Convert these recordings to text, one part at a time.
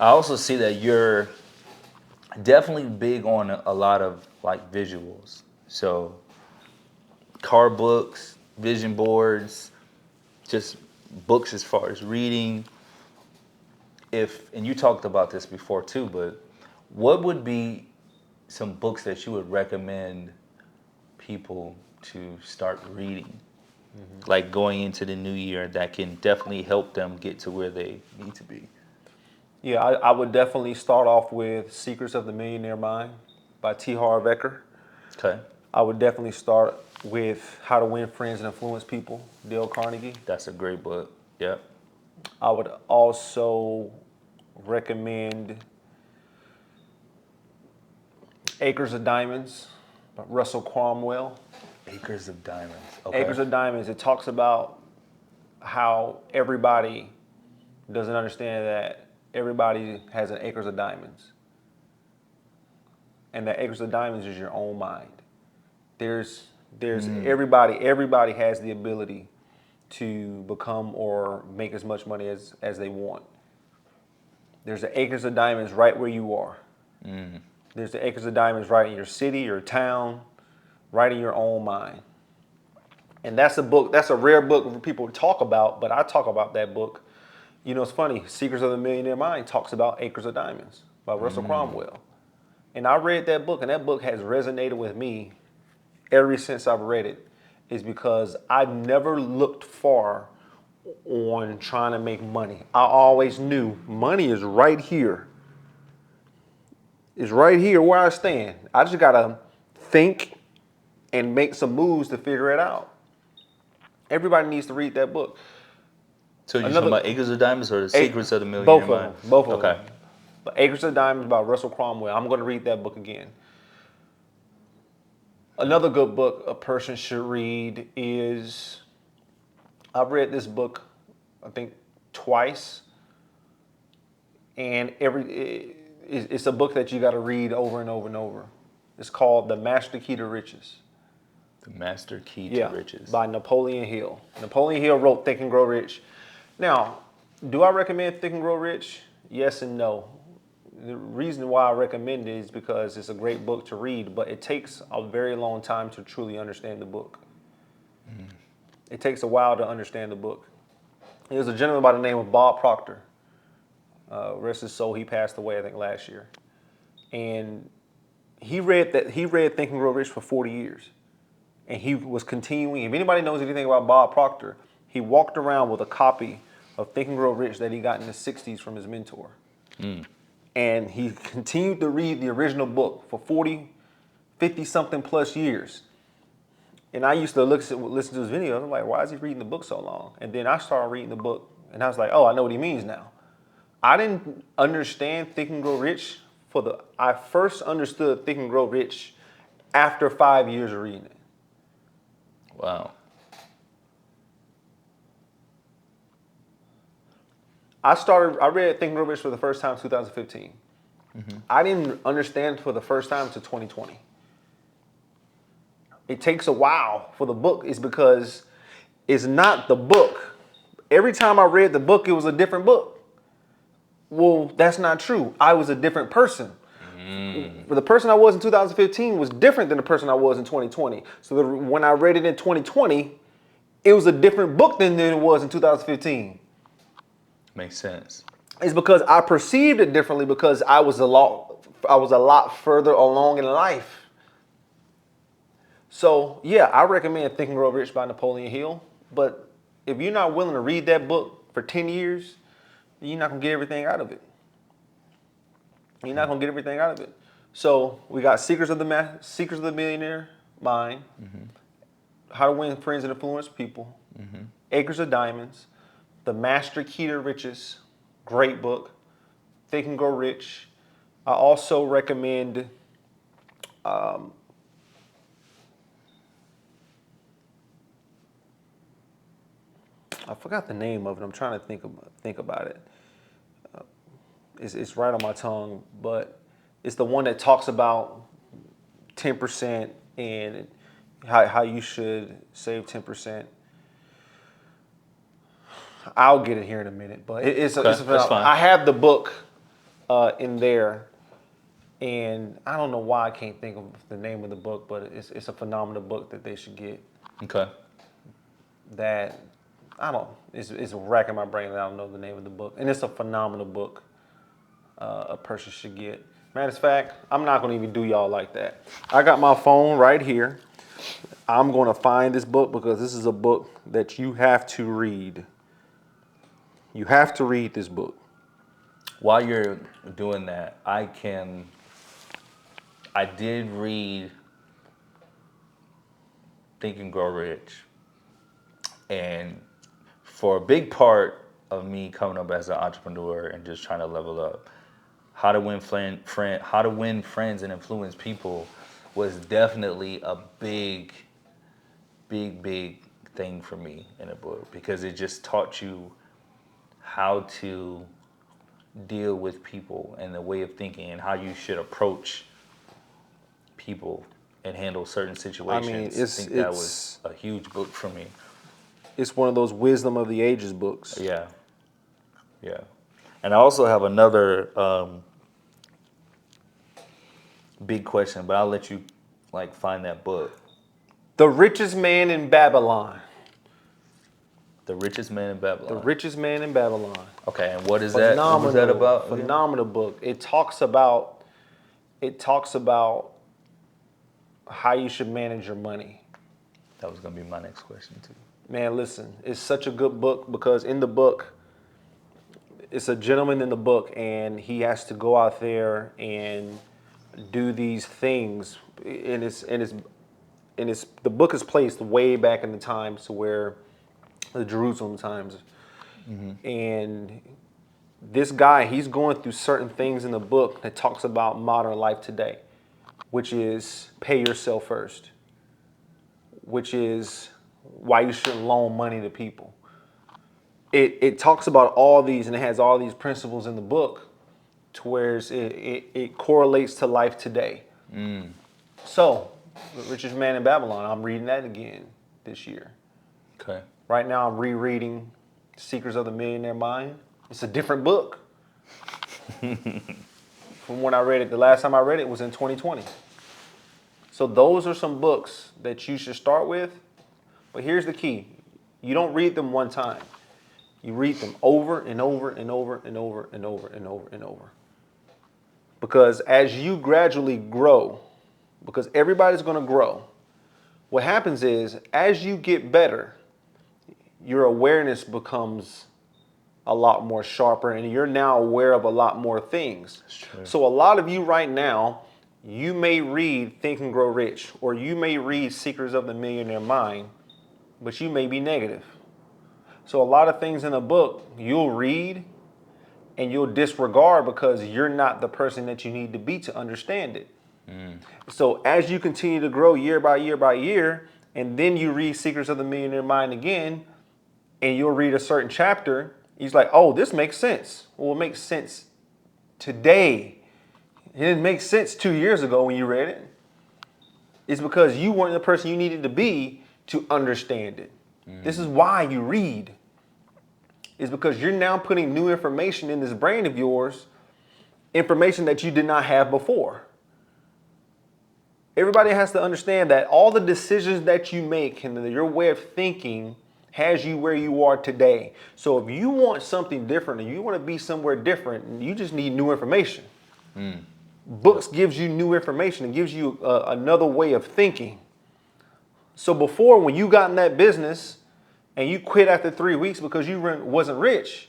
I also see that you're definitely big on a lot of like visuals. So car books, vision boards, just books as far as reading. If and you talked about this before too, but what would be some books that you would recommend people to start reading, like going into the new year, that can definitely help them get to where they need to be? Yeah, I would definitely start off with Secrets of the Millionaire Mind by T. Harv Eker. Okay, I would definitely start with How to Win Friends and Influence People, Dale Carnegie. that's a great book. Yep. I would also recommend Acres of Diamonds by Russell Cromwell. Acres of Diamonds. Okay. Acres of Diamonds, it talks about how everybody doesn't understand that everybody has an acres of diamonds. And that acres of diamonds is your own mind. There's everybody has the ability to become or make as much money as they want. There's the acres of diamonds right where you are. There's the acres of diamonds right in your city, your town, right in your own mind. And that's a book, that's a rare book for people to talk about, but I talk about that book. You know, it's funny, Secrets of the Millionaire Mind talks about Acres of Diamonds by Russell Cromwell. And I read that book, and that book has resonated with me ever since I've read it, is because I never looked far on trying to make money. I always knew money is right here. It's right here where I stand. I just gotta think and make some moves to figure it out. Everybody needs to read that book. So you talking Another about Acres of Diamonds or the eight, Secrets of the Millionaire both of Mind? them, both of Okay. them. But Acres of Diamonds by Russell Cromwell. I'm going to read that book again. Another good book a person should read is, I've read this book, I think twice, and it's a book that you got to read over and over and over. It's called The Master Key to Riches. The Master Key to Yeah, Riches. by Napoleon Hill. Napoleon Hill wrote Think and Grow Rich. Now, do I recommend Think and Grow Rich? Yes and no. The reason why I recommend it is because it's a great book to read, but it takes a very long time to truly understand the book. It takes a while to understand the book. There's a gentleman by the name of Bob Proctor. Rest his soul, he passed away, I think, last year. And he read Think and Grow Rich for 40 years. And he was continuing. If anybody knows anything about Bob Proctor, he walked around with a copy of Think and Grow Rich that he got in the 60s from his mentor. And he continued to read the original book for 40, 50 something plus years. And I used to listen to his videos. I'm like, why is he reading the book so long? And then I started reading the book, and I was like, oh, I know what he means now. I didn't understand Think and Grow Rich I first understood Think and Grow Rich after 5 years of reading it. Wow. I read Think and Grow Rich for the first time in 2015. I didn't understand for the first time until 2020. It takes a while for the book, is because it's not the book. Every time I read the book, it was a different book. Well, that's not true. I was a different person. The person I was in 2015 was different than the person I was in 2020. So when I read it in 2020, it was a different book than it was in 2015. Makes sense. It's because I perceived it differently because I was a lot further along in life. So yeah, I recommend Think and Grow Rich by Napoleon Hill. But if you're not willing to read that book for 10 years, you're not gonna get everything out of it. You're not gonna get everything out of it. So we got Secrets of the Millionaire Mind, How to Win Friends and Influence People, Acres of Diamonds, The Master Key to Riches, great book. Think and Grow Rich. I also recommend I forgot the name of it. I'm trying to think about it. It's right on my tongue, but it's the one that talks about 10% and how you should save 10%. I'll get it here in a minute, but Okay, that's fine. I have the book in there. And I don't know why I can't think of the name of the book, but it's a phenomenal book that they should get. Okay. That it's racking my brain that I don't know the name of the book, and it's a phenomenal book. A person should get. Matter of fact, I'm not gonna even do y'all like that. I got my phone right here. I'm gonna find this book because this is a book that you have to read. You have to read this book. While you're doing that, I did read Think and Grow Rich. And for a big part of me coming up as an entrepreneur and just trying to level up, how to win friends and influence people was definitely a big thing for me in a book, because it just taught you how to deal with people and the way of thinking and how you should approach people and handle certain situations. I think that was a huge book for me. It's one of those wisdom of the ages books. Yeah. And I also have another big question, but I'll let you find that book. The Richest Man in Babylon. The Richest Man in Babylon. The Richest Man in Babylon. Okay, and what is that? What was that about? Phenomenal book. It talks about how you should manage your money. That was gonna be my next question too. Man, listen, it's such a good book because in the book, it's a gentleman in the book, and he has to go out there and do these things. And the book is placed way back in the times to where the Jerusalem times. Mm-hmm. And this guy, he's going through certain things in the book that talks about modern life today, which is pay yourself first, which is why you shouldn't loan money to people. It talks about all these, and it has all these principles in the book to where it correlates to life today. Mm. So, The Richest Man in Babylon, I'm reading that again this year. Okay. Right now I'm rereading Secrets of the Millionaire Mind. It's a different book. From when I read it, the last time I read it was in 2020. So those are some books that you should start with. But here's the key. You don't read them one time. You read them over and over and over and over and over and over and over. Because as you gradually grow, because everybody's going to grow, what happens is as you get better, your awareness becomes a lot more sharper, and you're now aware of a lot more things. So a lot of you right now, you may read Think and Grow Rich, or you may read Secrets of the Millionaire Mind, but you may be negative. So a lot of things in a book you'll read and you'll disregard because you're not the person that you need to be to understand it. Mm. So as you continue to grow year by year by year, and then you read Secrets of the Millionaire Mind again, and you'll read a certain chapter, he's like, oh, this makes sense. Well, it makes sense today. It didn't make sense 2 years ago when you read it. It's because you weren't the person you needed to be to understand it. This is why you read. It's because you're now putting new information in this brain of yours, information that you did not have before. Everybody has to understand that all the decisions that you make and your way of thinking has you where you are today. So if you want something different and you want to be somewhere different, you just need new information. Books gives you new information. It gives you another way of thinking. So before, when you got in that business and you quit after 3 weeks because you wasn't rich,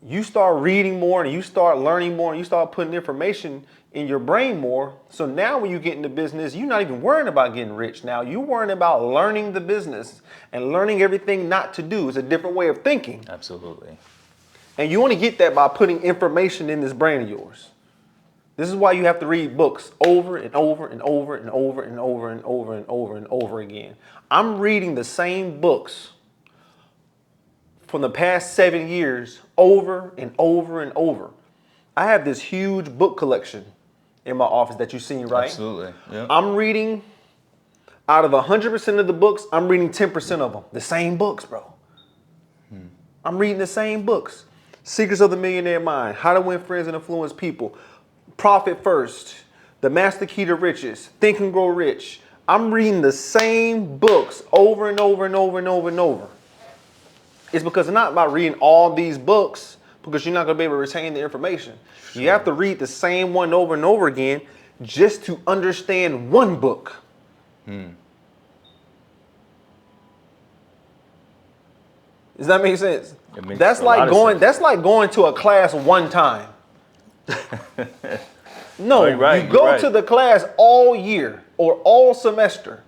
you start reading more and you start learning more and you start putting information in your brain more. So now when you get into business, you're not even worrying about getting rich. Now you're worrying about learning the business and learning everything not to do. It's a different way of thinking. Absolutely. And you want to get that by putting information in this brain of yours. This is why you have to read books over and over and over and over and over and over and over and over again. I'm reading the same books from the past 7 years over and over and over. I have this huge book collection in my office that you've seen, right? Absolutely. Yeah. I'm reading, out of 100% of the books, I'm reading 10% of them. The same books, bro. I'm reading the same books. Secrets of the Millionaire Mind, How to Win Friends and Influence People, Profit First, The Master Key to Riches, Think and Grow Rich. I'm reading the same books over and over and over and over and over. It's because it's not about reading all these books because you're not going to be able to retain the information. Sure. You have to read the same one over and over again just to understand one book. Does that make sense? That's like going to a class one time. No, you go to the class all year or all semester.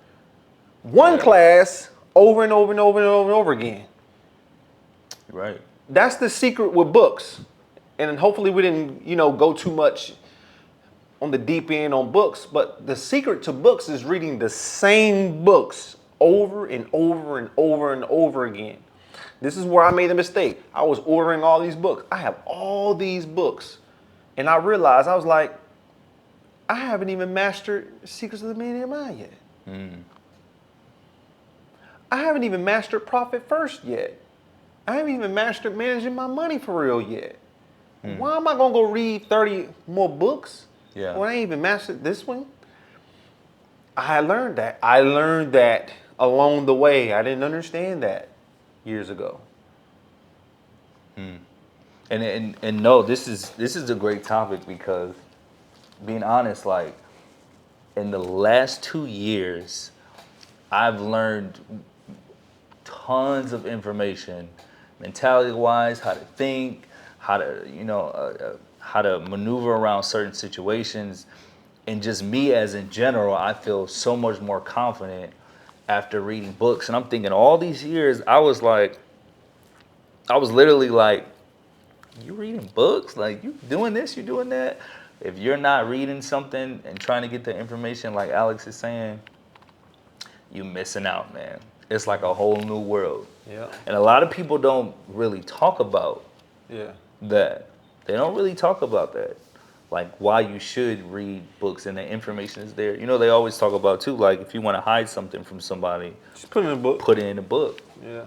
One class over and over and over and over and over again. Right. That's the secret with books. And hopefully we didn't, go too much on the deep end on books, but the secret to books is reading the same books over and over and over and over again. This is where I made a mistake. I was ordering all these books. I have all these books. And I realized, I was like, I haven't even mastered Secrets of the Millionaire Mind yet. I haven't even mastered Profit First yet. I haven't even mastered managing my money for real yet. Why am I going to go read 30 more books when I ain't even mastered this one? I learned that. I learned that along the way. I didn't understand that years ago. And no, this is a great topic because, being honest, like in the last 2 years, I've learned tons of information, mentality-wise, how to think, how to how to maneuver around certain situations, and just me as in general, I feel so much more confident after reading books. And I'm thinking all these years, I was literally like, you reading books? Like, you doing this, you doing that? If you're not reading something and trying to get the information like Alex is saying, you missing out, man. It's like a whole new world. Yeah. And a lot of people don't really talk about that. They don't really talk about that. Like why you should read books and the information is there. They always talk about too, like if you want to hide something from somebody, just put it in a book. Put it in a book. Yeah.